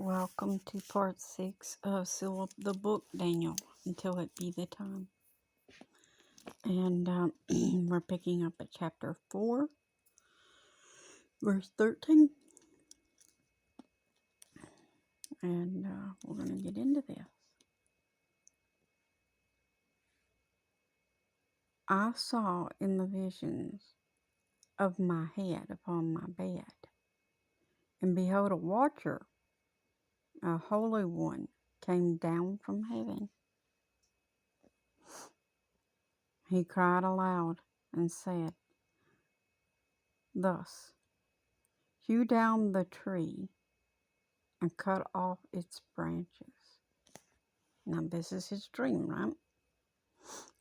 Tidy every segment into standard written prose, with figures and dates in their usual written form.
Welcome to part 6 of Seal Up the Book, Daniel, until it be the time. And we're picking up at chapter 4, verse 13. And we're going to get into this. I saw in the visions of my head upon my bed, and behold, a watcher, a holy one, came down from heaven. He cried aloud and said, Thus, hew down the tree and cut off its branches. Now this is his dream, right?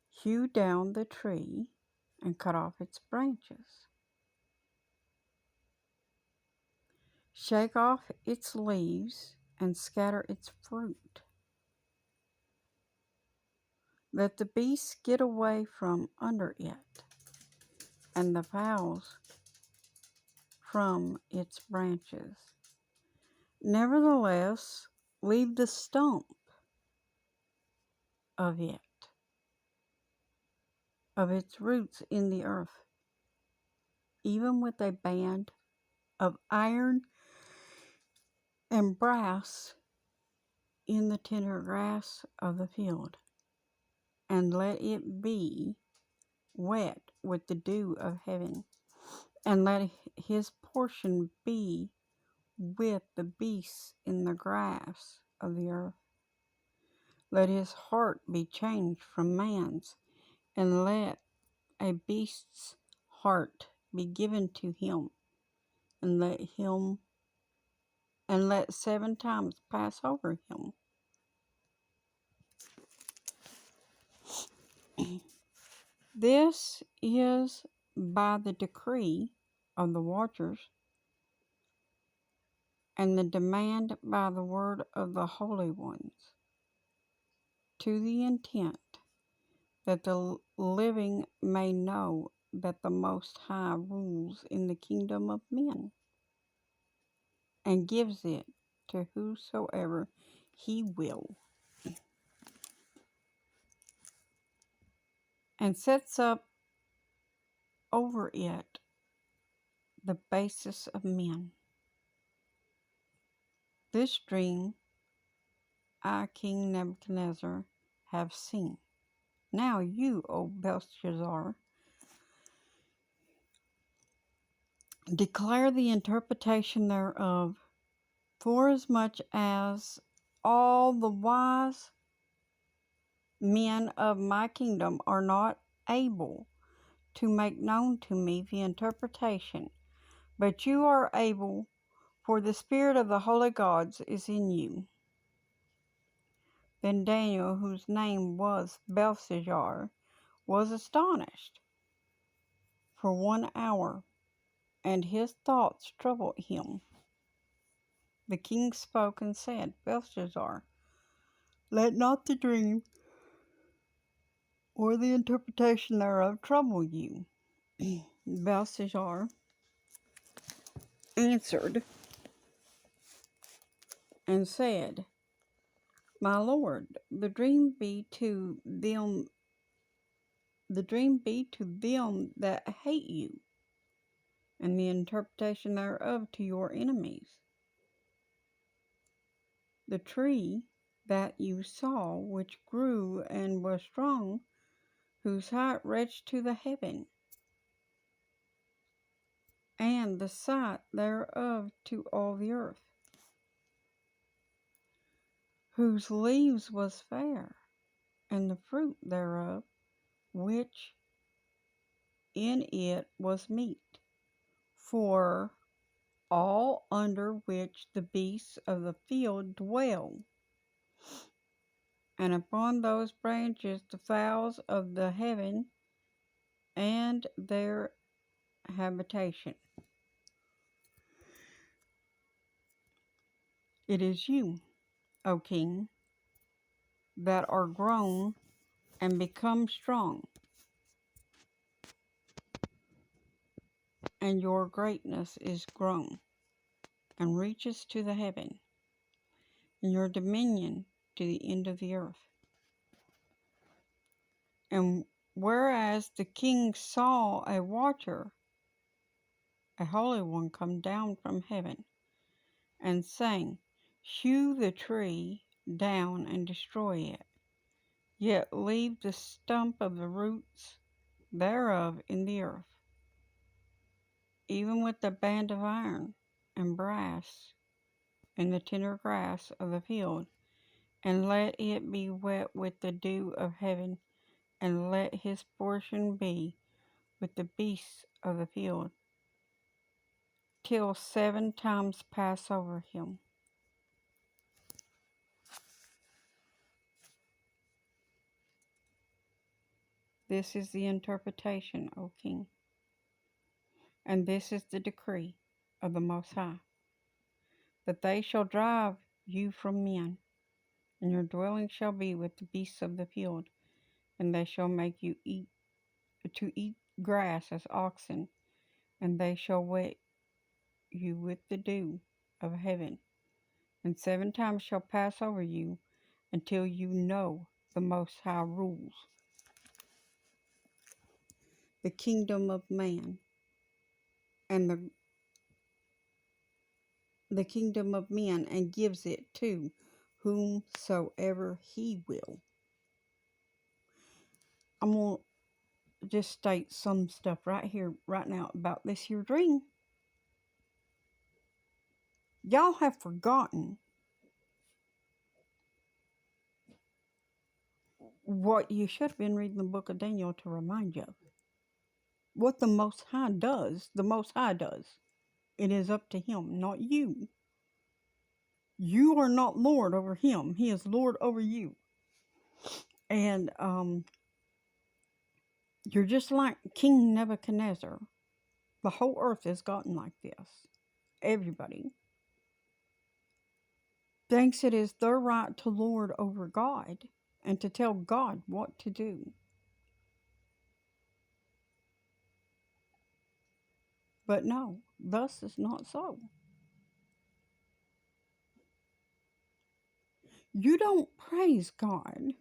Hew down the tree and cut off its branches. Shake off its leaves and scatter its fruit. Let the beasts get away from under it, and the fowls from its branches. Nevertheless, leave the stump of it, of its roots in the earth, even with a band of iron and brass in the tender grass of the field, and let it be wet with the dew of heaven, and let his portion be with the beasts in the grass of the earth. Let his heart be changed from man's, and let a beast's heart be given to him, and let 7 times pass over him. This is by the decree of the watchers, and the demand by the word of the holy ones, to the intent that the living may know that the Most High rules in the kingdom of men, and gives it to whosoever he will, and sets up over it the basis of men. This dream I, King Nebuchadnezzar, have seen. Now you, O Belshazzar, declare the interpretation thereof, forasmuch as all the wise men of my kingdom are not able to make known to me the interpretation, but you are able, for the spirit of the holy gods is in you. Then Daniel, whose name was Belshazzar, was astonished for 1 hour, and his thoughts troubled him. The king spoke and said, Belshazzar, let not the dream or the interpretation thereof trouble you. Belshazzar answered and said, My lord, the dream be to them that hate you, and the interpretation thereof to your enemies. The tree that you saw, which grew and was strong, whose height reached to the heaven, and the sight thereof to all the earth, whose leaves was fair, and the fruit thereof, which in it was meat, for all under which the beasts of the field dwell, and upon those branches the fowls of the heaven and their habitation. It is you, O king, that are grown and become strong, and your greatness is grown and reaches to the heaven. and your dominion to the end of the earth. And whereas the king saw a watcher, a holy one, come down from heaven, and saying, hew the tree down and destroy it, yet leave the stump of the roots thereof in the earth, even with the band of iron and brass and the tender grass of the field, and let it be wet with the dew of heaven, and let his portion be with the beasts of the field, till 7 times pass over him. This is the interpretation, O king, and this is the decree of the Most High, that they shall drive you from men, and your dwelling shall be with the beasts of the field, and they shall make you eat grass as oxen, and they shall wet you with the dew of heaven, and 7 times shall pass over you, until you know the Most High rules the kingdom of man and the kingdom of men, and gives it to whomsoever he will. I'm going to just state some stuff right here, right now, about this here dream. Y'all have forgotten what you should have been reading the book of Daniel to remind you of. What the Most High does, the Most High does. It is up to him, not you. You are not Lord over him. He is Lord over you. And you're just like King Nebuchadnezzar. The whole earth has gotten like this. Everybody thinks it is their right to lord over God and to tell God what to do. But no, thus is not so. You don't praise God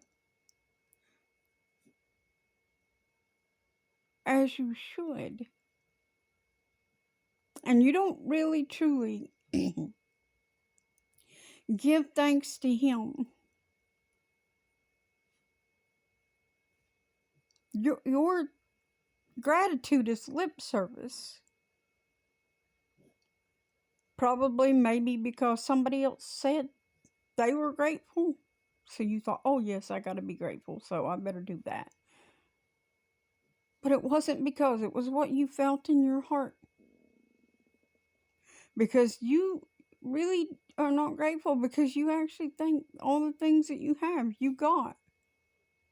as you should. And you don't really truly give thanks to him. Your gratitude is lip service. Probably maybe because somebody else said they were grateful. So you thought, oh yes, I got to be grateful, so I better do that. But it wasn't because it was what you felt in your heart. Because you really are not grateful because you actually think all the things that you have, you got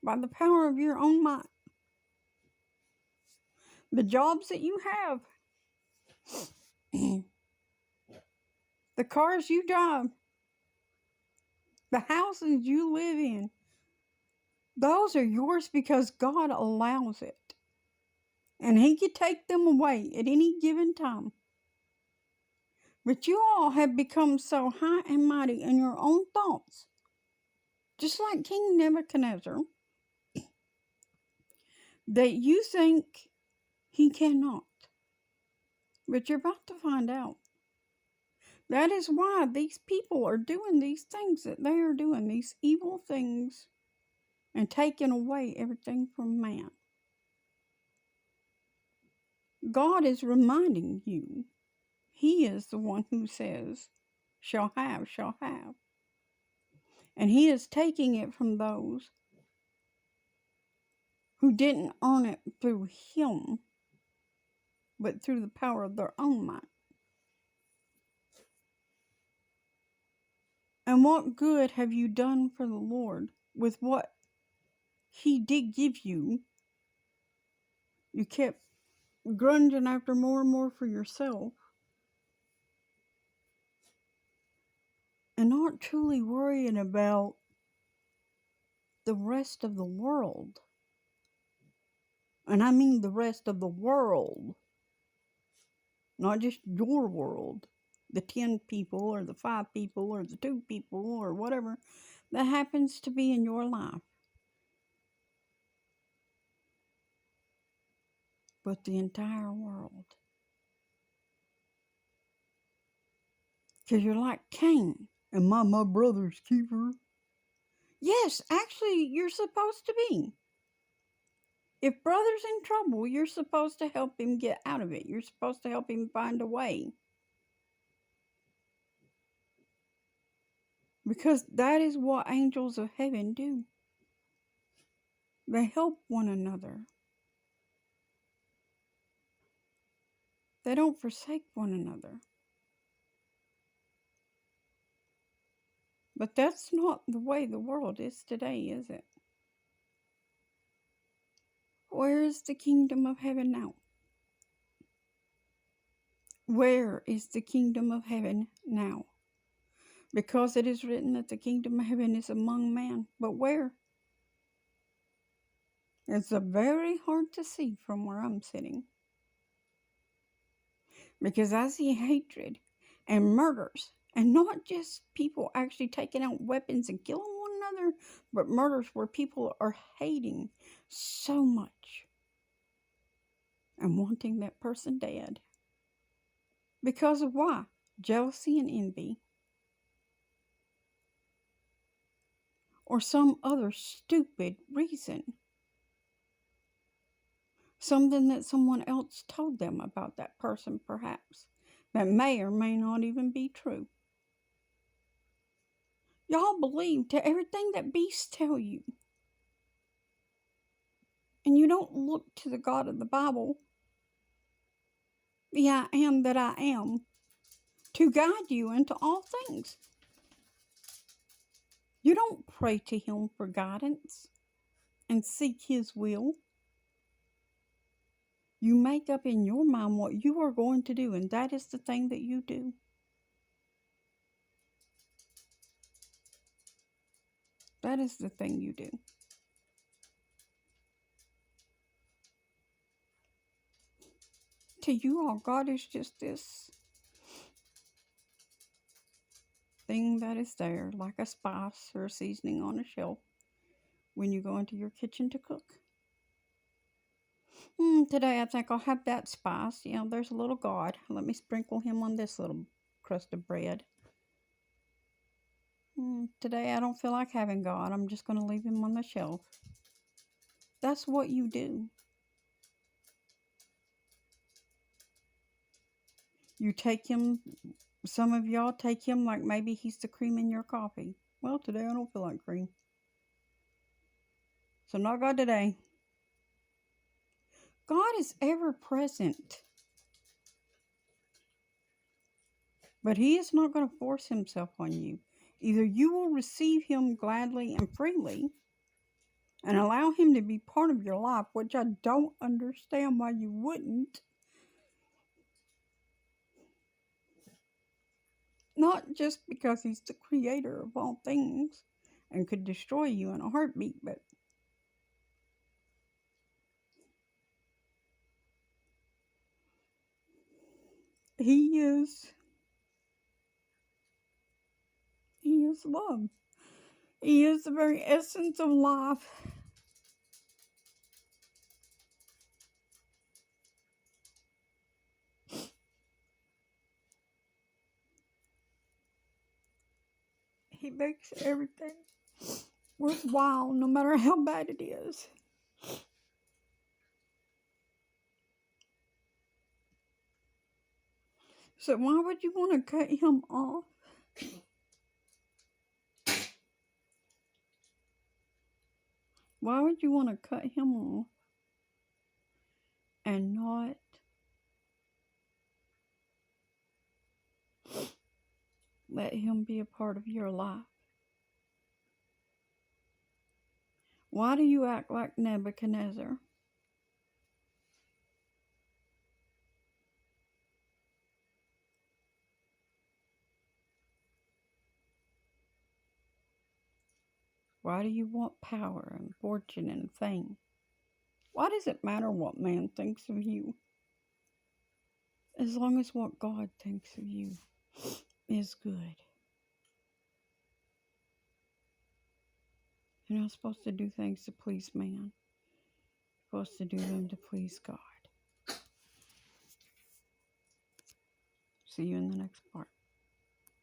by the power of your own might. The jobs that you have, the cars you drive, the houses you live in, those are yours because God allows it. And he could take them away at any given time. But you all have become so high and mighty in your own thoughts, just like King Nebuchadnezzar, that you think he cannot. But you're about to find out. That is why these people are doing these things that they are doing, these evil things, and taking away everything from man. God is reminding you, he is the one who says, shall have, shall have. And he is taking it from those who didn't earn it through him, but through the power of their own might. And what good have you done for the Lord with what he did give you? You kept grunging after more and more for yourself, and not truly worrying about the rest of the world. And I mean the rest of the world, not just your world. the 10 people or the 5 people or the 2 people or whatever that happens to be in your life, but the entire world. Because you're like Cain. Am I my brother's keeper? Yes, actually, you're supposed to be. If brother's in trouble, you're supposed to help him get out of it. You're supposed to help him find a way. Because that is what angels of heaven do. They help one another. They don't forsake one another. But that's not the way the world is today, is it? Where is the kingdom of heaven now? Where is the kingdom of heaven now? Because it is written that the kingdom of heaven is among men. But where? It's very hard to see from where I'm sitting. Because I see hatred and murders. And not just people actually taking out weapons and killing one another, but murders where people are hating so much and wanting that person dead. Because of why? Jealousy and envy. Or some other stupid reason. Something that someone else told them about that person, perhaps, that may or may not even be true. Y'all believe to everything that beasts tell you. And you don't look to the God of the Bible, the I am that I am, to guide you into all things. You don't pray to Him for guidance and seek His will. You make up in your mind what you are going to do, and that is the thing that you do. That is the thing you do. To you all, God is just this thing that is there, like a spice or a seasoning on a shelf when you go into your kitchen to cook. Today I think I'll have that spice. You know, there's a little God. Let me sprinkle him on this little crust of bread. Today I don't feel like having God. I'm just going to leave him on the shelf. That's what you do. You take him, some of y'all take him like maybe he's the cream in your coffee. Well, today I don't feel like cream. So not God today. God is ever present. But he is not going to force himself on you. Either you will receive him gladly and freely and allow him to be part of your life, which I don't understand why you wouldn't. Not just because he's the creator of all things and could destroy you in a heartbeat, but he is love. He is the very essence of life. He makes everything worthwhile, no matter how bad it is. So why would you want to cut him off? Why would you want to cut him off and not let him be a part of your life? Why do you act like Nebuchadnezzar? Why do you want power and fortune and fame? Why does it matter what man thinks of you? As long as what God thinks of you. is good. You're not supposed to do things to please man. You're supposed to do them to please God. See you in the next part.